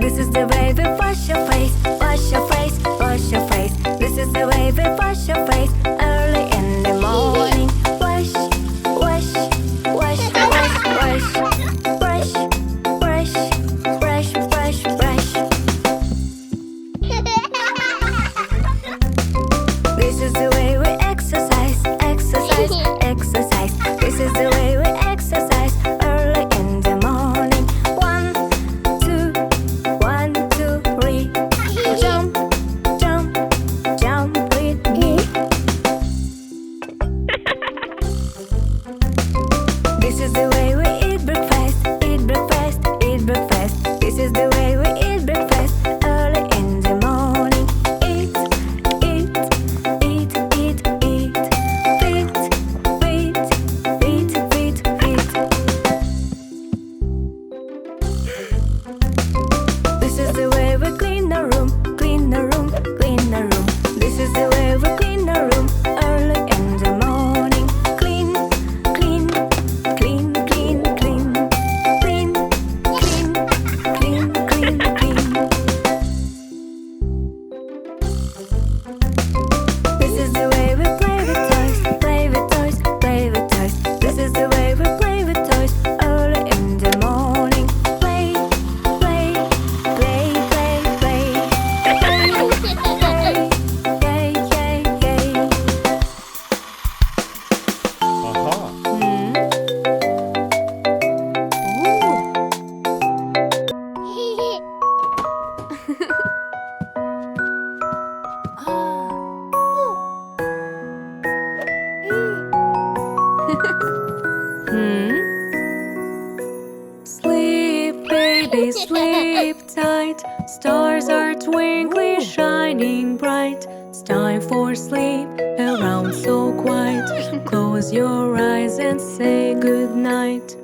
This is the way we wash your face, wash your face, wash your face. This is the way we wash your face early in the morning. Wash, wash, wash, wash, wash. Brush, brush, brush, brush, brush. This is the way we exercise, exercise, exercise. This is the way we exercise early in the morning. 1, 2, 1, 2, 3. Jump, jump, jump with me. This is the way we eat breakfast, eat breakfast, eat breakfast. This is the way we eat breakfast early in the morning. Eat, eat, eat, eat, eat. Feed, feed, feed, feed, feed. This is the way we clean the room, clean the room, clean the room. This is the way we clean the room early in the morning. Clean, clean, clean, clean, clean. Clean, clean, clean, clean, clean. This is the way we play with toys, play with toys, play with toys. This is the way we play with toys early in the morning. Play, play, play, play, play. Play, play, yay, yay, yay. Aha. Sleep, baby, sleep tight. Stars are twinkling, shining bright. It's time for sleep, around so quiet. Close your eyes and say good night.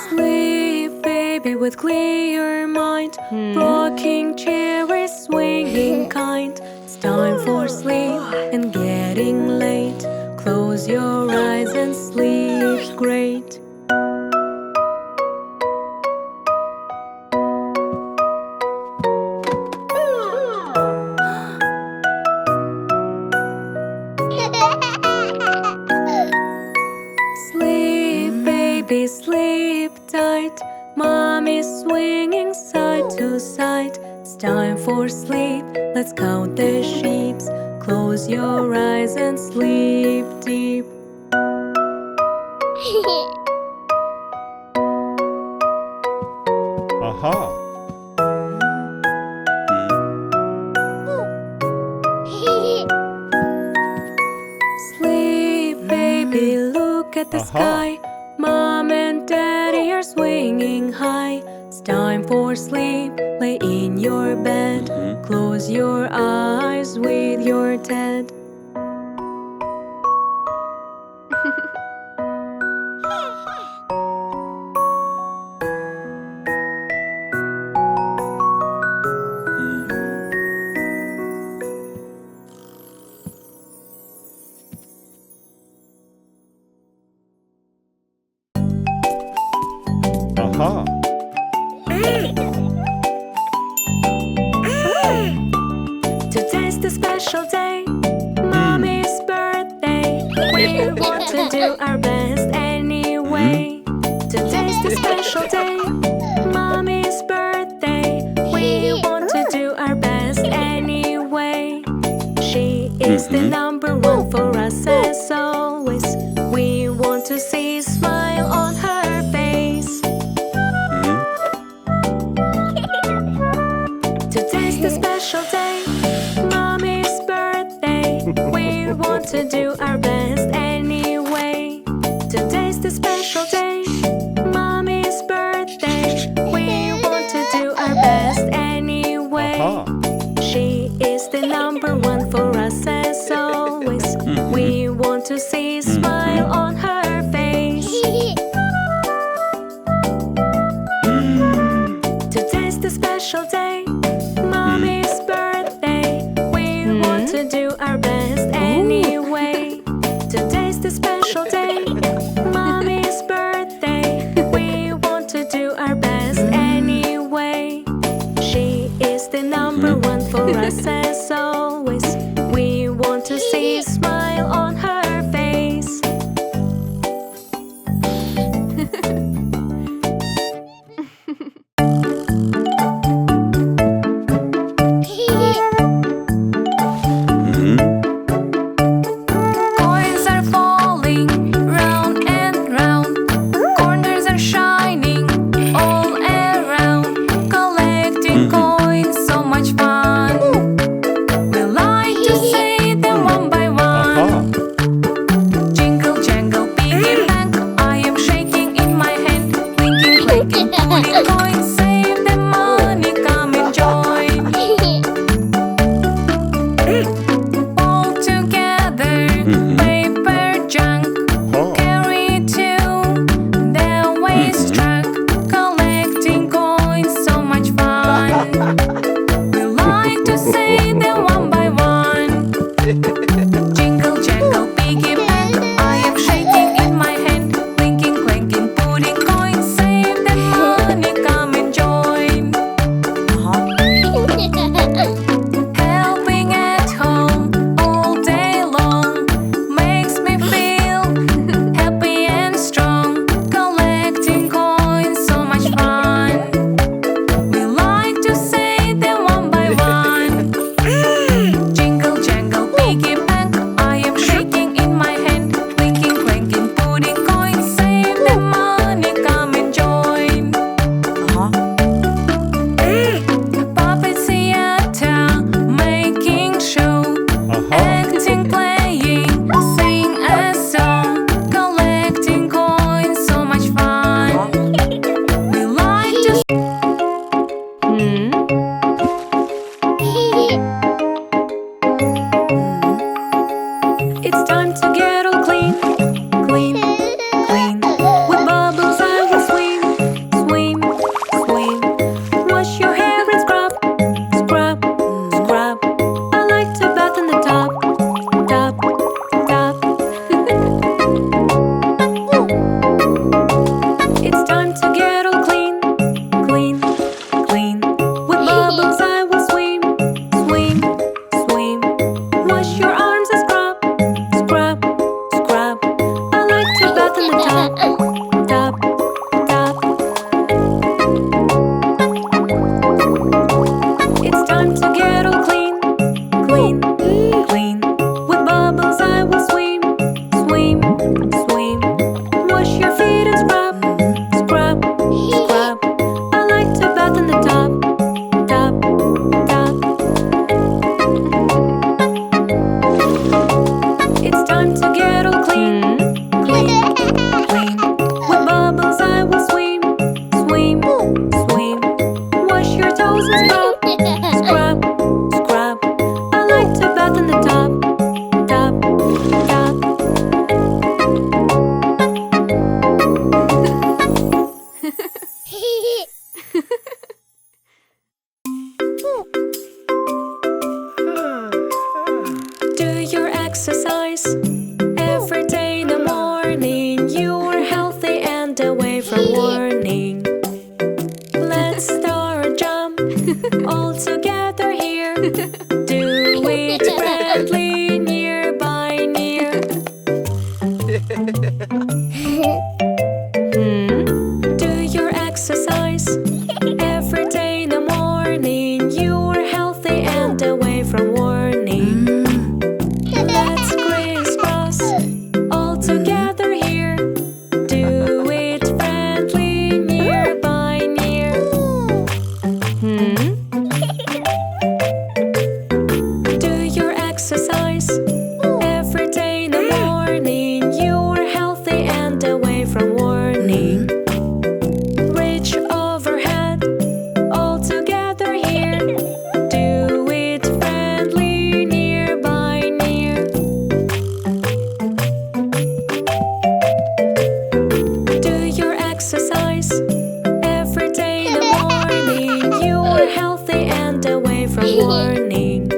Sleep, baby, with clear mind. Rocking chair is swinging kind. It's time for sleep and getting late. Close your eyes and sleep great. Sleep, baby, sleep tight. Mommy's swinging side to side. It's time for sleep. Let's count the sheeps. Close your eyes and sleep deep. Aha. Sleep, baby, look at the Aha. sky. Mom and Daddy are swinging high. It's time for sleep. Lay in your bed. Close your eyes with your dad. Aha. Today's the special day, Mommy's birthday. We want to do our best anyway. Today's the special day, Mommy's birthday. We want to do our best anyway. She is the number one for us as always. We want to see a smile on her face. Today's the special day, Mommy's birthday. We want to do our best anyway. Today's the special day, Mommy's birthday. We want to do our best anyway. Aha. She is the number one for us as always. We want to see a smile on her face. day, Mommy's birthday. We want to do our best anyway. She is the number one for us as always. We want to see a smile on her face. Coins are falling round and round. Corners are shining all around. Collecting coins, so much fun. We like to say them one by one. Jingle jangle piggy bank, I am shaking in my hand. Clinking clanking pulling coins, save the money, come and join. All together, paper junk, carry to the waste truck. Collecting coins, so much fun. We like to say them one by one. Jingle jangle piggy bank, I am shaking in my hand. Clinking clanking putting coins, save the money, come and join. Helping at home all day long makes me feel happy and strong. Collecting coins, so much fun. We like to say them one by one. Jingle jangle piggy bank, I am shaking in my hand. Clinking clanking putting coins, save the money, come and join. Puppets theater, making show, acting, playing, sing a song. Collecting coins, so much fun. We like to. It's time to get all clean, clean, clean. With bubbles I will swim, swim, swim. Wash your hair and scrub, scrub, scrub. I like to bath in the tub, tub, tub. It's time to get all clean, clean, clean. With bubbles I will swim, swim, swim. Wash your arms and scrub, scrub, scrub. I like to bath in the tub, tub, tub. It's time to get all clean, clean, clean. With bubbles I will swim, swim, swim. Wash your feet and scrub, scrub, scrub. I like to bath in the tub, tub, tub. It's time to get all clean, clean, clean. With bubbles I will swim, swim, swim. Wash your toes and scrub, scrub, scrub. I like to bath in the tub, tub, tub. Do your exercise every day in the morning. You are healthy and away from warning. Let's start a jump all together here. Do it friendly, near by near. Do your exercise every day in the morning. You are healthy and away from warning. Let's crisscross all together here. Do it friendly, near by near. Do your exercise every day in the morning. You are healthy and away from warning. Reach overhead all together here. Do it friendly, near by near. Do your exercise every day in the morning. You are healthy and away from warning.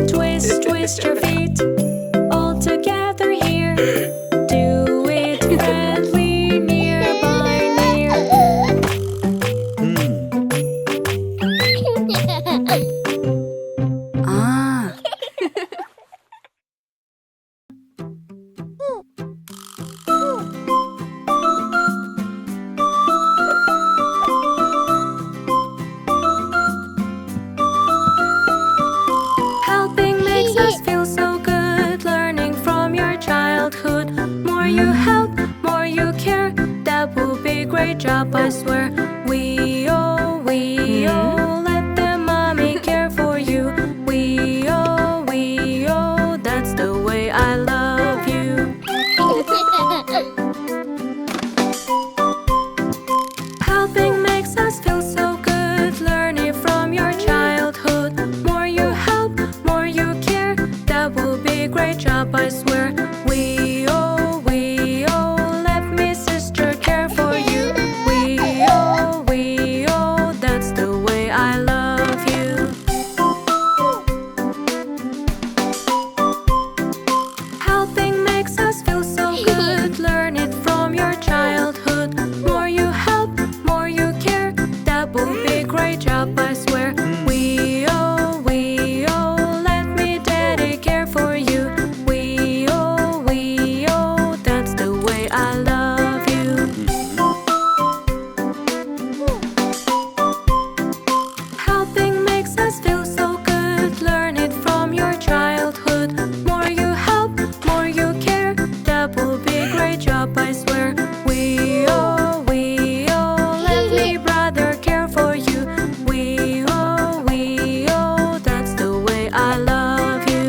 Twist, twist your feet all together here. Do great job, I swear. We-oh, let the mommy care for you. We-oh, that's the way I love you. Helping makes us feel so good. Learn it from your childhood. More you help, more you care. That will be a great job, I swear. We-oh, let me sister care for you. We-oh, that's the way I love you. Helping makes us feel so good. Learn it from your childhood. More you help, more you care. That will be a great job, I swear. We-oh, let me daddy care for you. We-oh, that's the way I love you. Helping makes us feel so good. Learn it from your childhood. More you help, more you care. That will be a great job, I swear. We-oh, let me brother care for you. We-oh, that's the way I love you.